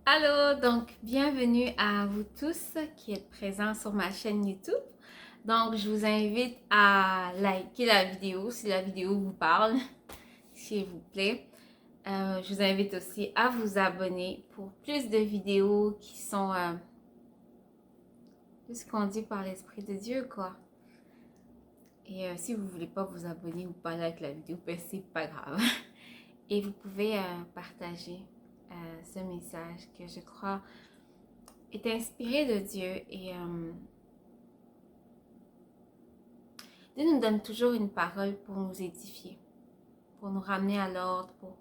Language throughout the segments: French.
Allô, donc bienvenue à vous tous qui êtes présents sur ma chaîne YouTube. Donc je vous invite à liker la vidéo si la vidéo vous parle, s'il vous plaît. Je vous invite aussi à vous abonner pour plus de vidéos qui sont plus conduites par l'Esprit de Dieu, quoi. Et si vous voulez pas vous abonner ou pas liker la vidéo, ben c'est pas grave. Et vous pouvez partager ce message que je crois est inspiré de Dieu et Dieu nous donne toujours une parole pour nous édifier, pour nous ramener à l'ordre, pour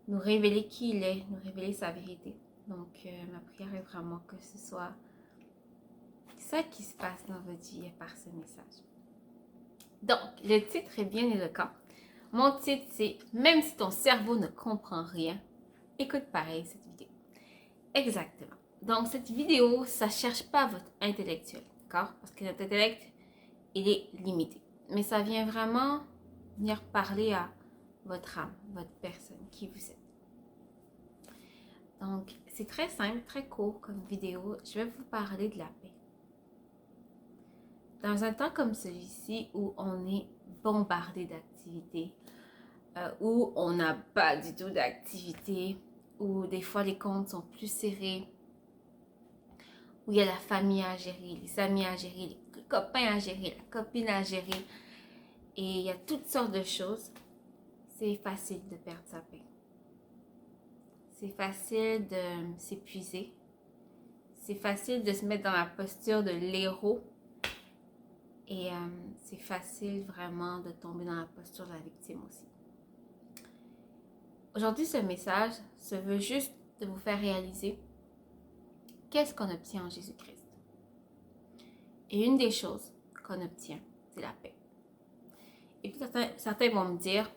nous révéler qui il est, nous révéler sa vérité. Donc ma prière est vraiment que ce soit ça qui se passe dans votre vie par ce message. Donc le titre est bien éloquent. Mon titre c'est Même si ton cerveau ne comprend rien, écoute pareil cette vidéo. Exactement. Donc cette vidéo, ça ne cherche pas votre intellectuel, d'accord? Parce que notre intellect, il est limité. Mais ça vient vraiment venir parler à votre âme, votre personne, qui vous êtes. Donc, c'est très simple, très court comme vidéo. Je vais vous parler de la paix. Dans un temps comme celui-ci où on est bombardé d'activités, où on n'a pas du tout d'activité, où des fois les comptes sont plus serrés, où il y a la famille à gérer, les amis à gérer, les copains à gérer, la copine à gérer, et il y a toutes sortes de choses, c'est facile de perdre sa paix. C'est facile de s'épuiser. C'est facile de se mettre dans la posture de l'héros. Et c'est facile vraiment de tomber dans la posture de la victime aussi. Aujourd'hui, ce message se veut juste de vous faire réaliser qu'est-ce qu'on obtient en Jésus-Christ. Et une des choses qu'on obtient, c'est la paix. Et puis certains vont me dire,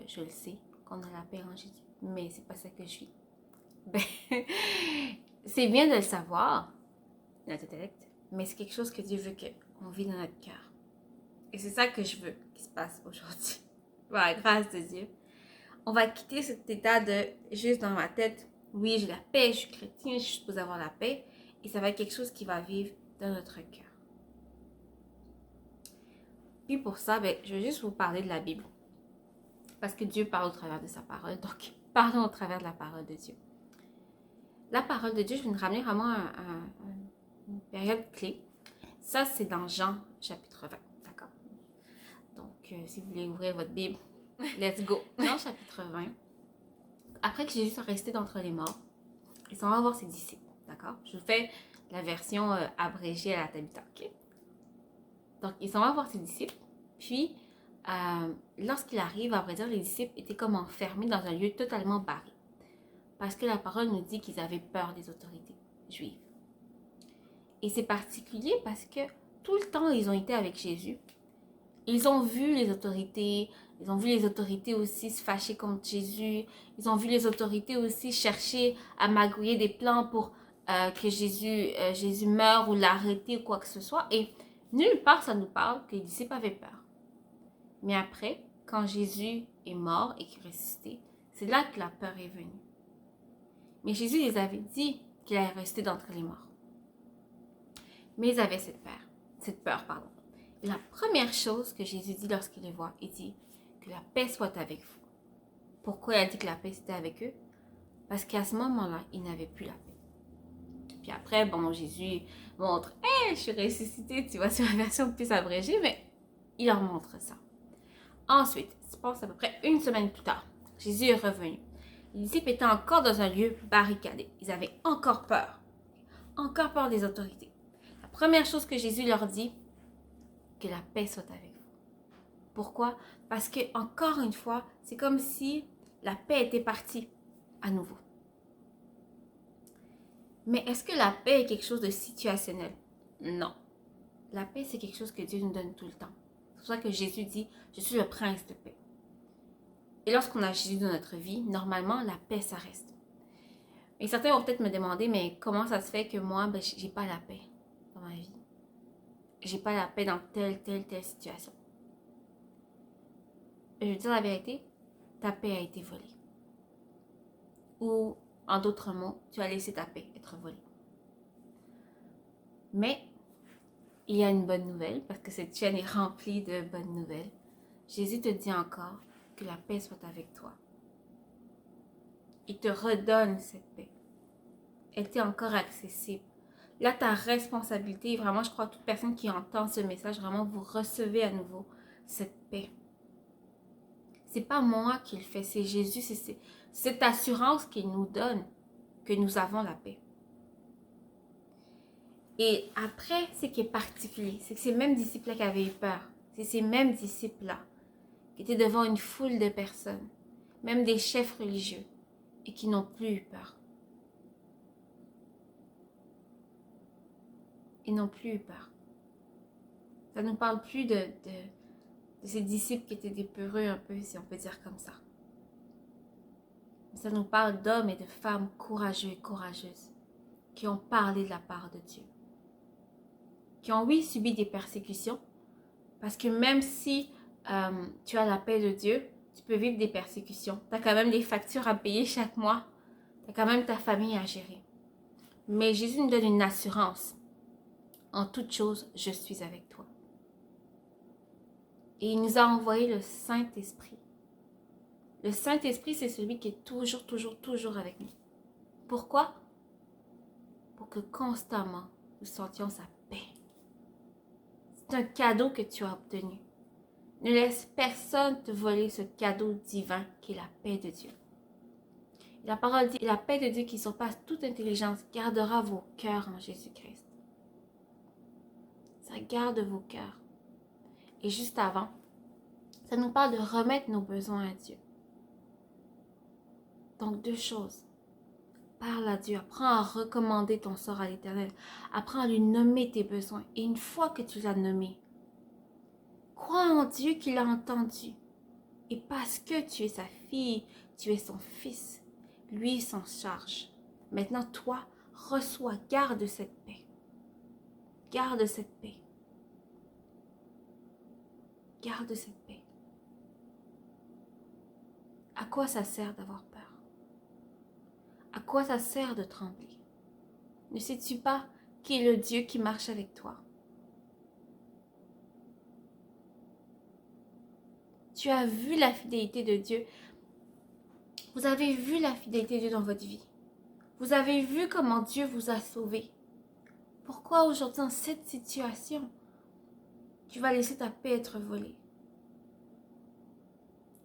je le sais, qu'on a la paix en Jésus, mais c'est pas ça que je suis. Ben, c'est bien de le savoir, notre intellect, mais c'est quelque chose que Dieu veut qu'on vit dans notre cœur. Et c'est ça que je veux qu'il se passe aujourd'hui. Voilà, grâce de Dieu. On va quitter cet état de juste dans ma tête, oui, j'ai la paix, je suis chrétien, je suis supposée avoir la paix, et ça va être quelque chose qui va vivre dans notre cœur. Puis pour ça, ben, je vais juste vous parler de la Bible. Parce que Dieu parle au travers de sa parole, donc parlons au travers de la parole de Dieu. La parole de Dieu, je vais nous ramener vraiment à une période clé. Ça, c'est dans Jean, chapitre 20, d'accord? Donc, si vous voulez ouvrir votre Bible, let's go. Jean, chapitre 20. Après que Jésus soit resté d'entre les morts, il s'en va voir ses disciples, d'accord? Je vous fais la version abrégée à la Tabitha, ok? Donc, il s'en va voir ses disciples, puis lorsqu'il arrive, à vrai dire, les disciples étaient comme enfermés dans un lieu totalement barré. Parce que la parole nous dit qu'ils avaient peur des autorités juives. Et c'est particulier parce que tout le temps, ils ont été avec Jésus. Ils ont vu les autorités, aussi se fâcher contre Jésus. Ils ont vu les autorités aussi chercher à magouiller des plans pour que Jésus meure ou l'arrêter ou quoi que ce soit. Et nulle part ça nous parle que les disciples avaient peur. Mais après, quand Jésus est mort et qu'il est ressuscité, c'est là que la peur est venue. Mais Jésus les avait dit qu'il allait rester d'entre les morts. Mais ils avaient cette peur. Et la première chose que Jésus dit lorsqu'il les voit, il dit que la paix soit avec vous. Pourquoi il a dit que la paix était avec eux? Parce qu'à ce moment-là, ils n'avaient plus la paix. Puis après, bon, Jésus montre, hey, je suis ressuscité, tu vois, c'est la version plus abrégée, mais il leur montre ça. Ensuite, il se passe à peu près une semaine plus tard, Jésus est revenu. Les disciples étaient encore dans un lieu barricadé. Ils avaient encore peur des autorités. La première chose que Jésus leur dit, que la paix soit avec vous. Pourquoi? Parce que, encore une fois, c'est comme si la paix était partie à nouveau. Mais est-ce que la paix est quelque chose de situationnel? Non. La paix, c'est quelque chose que Dieu nous donne tout le temps. C'est pour ça que Jésus dit, je suis le prince de paix. Et lorsqu'on a Jésus dans notre vie, normalement, la paix, ça reste. Et certains vont peut-être me demander, mais comment ça se fait que moi, j'ai pas la paix dans ma vie? J'ai pas la paix dans telle situation. Je veux dire la vérité, ta paix a été volée. Ou En d'autres mots, tu as laissé ta paix être volée. Mais il y a une bonne nouvelle, parce que cette chaîne est remplie de bonnes nouvelles. Jésus te dit encore que la paix soit avec toi. Il te redonne cette paix. Elle t'est encore accessible. Là, ta responsabilité, vraiment, je crois que toute personne qui entend ce message, vraiment, vous recevez à nouveau cette paix. C'est pas moi qui le fais, c'est Jésus, c'est cette assurance qu'il nous donne que nous avons la paix. Et après, ce qui est particulier, c'est que ces mêmes disciples-là qui avaient eu peur, c'est ces mêmes disciples-là qui étaient devant une foule de personnes, même des chefs religieux, et qui n'ont plus eu peur. Ils n'ont plus eu peur. Ça ne nous parle plus de ces disciples qui étaient des peureux un peu, si on peut dire comme ça. Ça nous parle d'hommes et de femmes courageux et courageuses qui ont parlé de la part de Dieu. Qui ont, oui, subi des persécutions, parce que même si tu as la paix de Dieu, tu peux vivre des persécutions. Tu as quand même des factures à payer chaque mois. Tu as quand même ta famille à gérer. Mais Jésus nous donne une assurance. En toute chose, je suis avec toi. Et il nous a envoyé le Saint-Esprit. Le Saint-Esprit, c'est celui qui est toujours, toujours, toujours avec nous. Pourquoi? Pour que constamment, nous sentions sa paix. C'est un cadeau que tu as obtenu. Ne laisse personne te voler ce cadeau divin qui est la paix de Dieu. La parole dit, la paix de Dieu qui surpasse toute intelligence gardera vos cœurs en Jésus-Christ. Ça garde vos cœurs. Et juste avant, ça nous parle de remettre nos besoins à Dieu. Donc 2 choses. Parle à Dieu, apprends à recommander ton sort à l'Éternel. Apprends à lui nommer tes besoins. Et une fois que tu l'as nommé, crois en Dieu qu'il a entendu. Et parce que tu es sa fille, tu es son fils, lui s'en charge. Maintenant, toi, reçois, garde cette paix. Garde cette paix. Garde cette paix. À quoi ça sert d'avoir peur? À quoi ça sert de trembler? Ne sais-tu pas qui est le Dieu qui marche avec toi? Tu as vu la fidélité de Dieu. Vous avez vu la fidélité de Dieu dans votre vie. Vous avez vu comment Dieu vous a sauvé. Pourquoi aujourd'hui, dans cette situation, tu vas laisser ta paix être volée?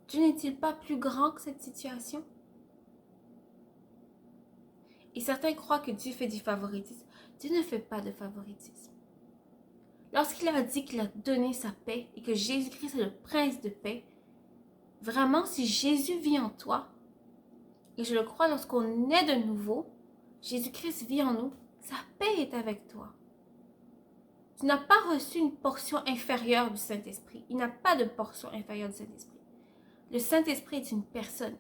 Dieu n'est-il pas plus grand que cette situation? Et certains croient que Dieu fait du favoritisme. Dieu ne fait pas de favoritisme. Lorsqu'il a dit qu'il a donné sa paix et que Jésus-Christ est le prince de paix, vraiment, si Jésus vit en toi, et je le crois lorsqu'on est de nouveau, Jésus-Christ vit en nous, sa paix est avec toi. Tu n'as pas reçu une portion inférieure du Saint-Esprit. Il n'y a pas de portion inférieure du Saint-Esprit. Le Saint-Esprit est une personne.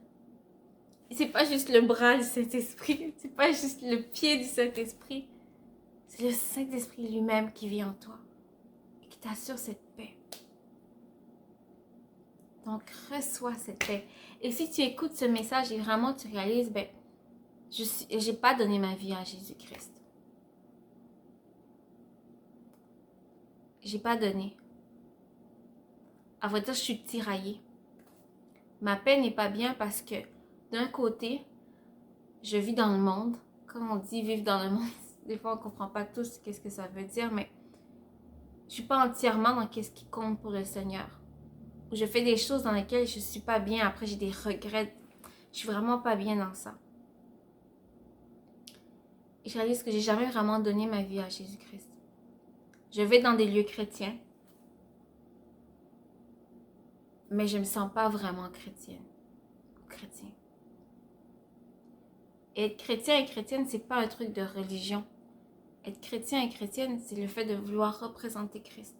Et c'est pas juste le bras du Saint-Esprit, c'est pas juste le pied du Saint-Esprit. C'est le Saint-Esprit lui-même qui vit en toi et qui t'assure cette paix. Donc, reçois cette paix. Et si tu écoutes ce message et vraiment tu réalises, je n'ai pas donné ma vie à Jésus-Christ. J'ai pas donné. À vrai dire, je suis tiraillée. Ma paix n'est pas bien parce que, d'un côté, je vis dans le monde. Comme on dit, vivre dans le monde, des fois on ne comprend pas tous qu'est-ce que ça veut dire, mais je ne suis pas entièrement dans ce qui compte pour le Seigneur. Je fais des choses dans lesquelles je ne suis pas bien, après j'ai des regrets. Je suis vraiment pas bien dans ça. Et je réalise que j'ai jamais vraiment donné ma vie à Jésus-Christ. Je vais dans des lieux chrétiens, mais je ne me sens pas vraiment chrétienne ou chrétien. Et être chrétien et chrétienne, c'est pas un truc de religion. Être chrétien et chrétienne, c'est le fait de vouloir représenter Christ.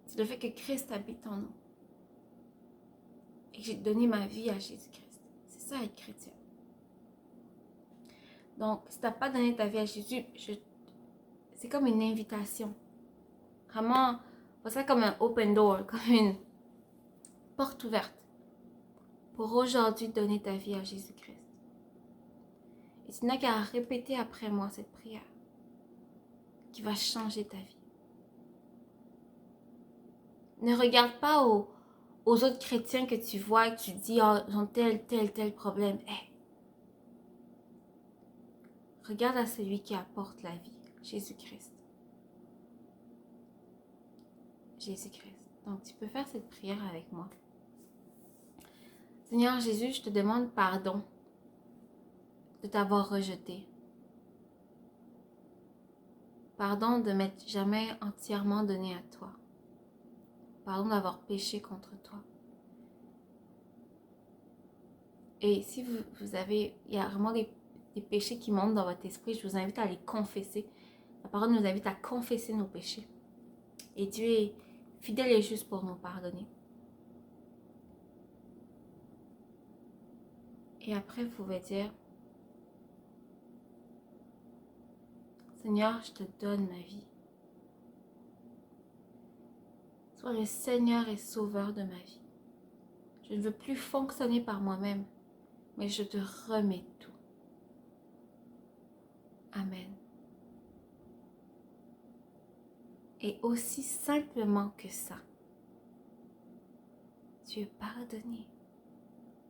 C'est le fait que Christ habite en nous. Et que j'ai donné ma vie à Jésus-Christ. C'est ça être chrétien. Donc, si tu n'as pas donné ta vie à Jésus, c'est comme une invitation. Vraiment, c'est ça comme un open door, comme une porte ouverte pour aujourd'hui donner ta vie à Jésus-Christ. Et tu n'as qu'à répéter après moi cette prière qui va changer ta vie. Ne regarde pas aux autres chrétiens que tu vois et que tu dis, oh, ils ont tel problème. Hey. Regarde à celui qui apporte la vie, Jésus-Christ. Jésus-Christ. Donc, tu peux faire cette prière avec moi. Seigneur Jésus, je te demande pardon de t'avoir rejeté. Pardon de m'être jamais entièrement donné à toi. Pardon d'avoir péché contre toi. Et si vous avez, il y a vraiment des péchés qui montent dans votre esprit, je vous invite à les confesser. La parole nous invite à confesser nos péchés. Et Dieu est fidèle et juste pour nous pardonner. Et après, vous pouvez dire, Seigneur, je te donne ma vie. Sois le Seigneur et Sauveur de ma vie. Je ne veux plus fonctionner par moi-même, mais je te remets tout. Amen. Et aussi simplement que ça, tu es pardonné.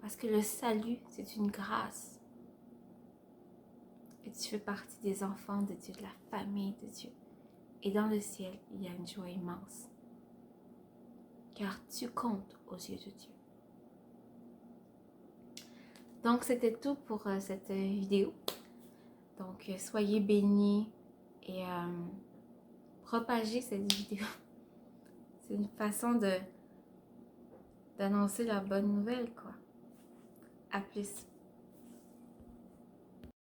Parce que le salut, c'est une grâce. Et tu fais partie des enfants de Dieu, de la famille de Dieu. Et dans le ciel, il y a une joie immense. Car tu comptes aux yeux de Dieu. Donc, c'était tout pour cette vidéo. Donc, soyez bénis et propagez cette vidéo. C'est une façon d'annoncer la bonne nouvelle, quoi. À plus.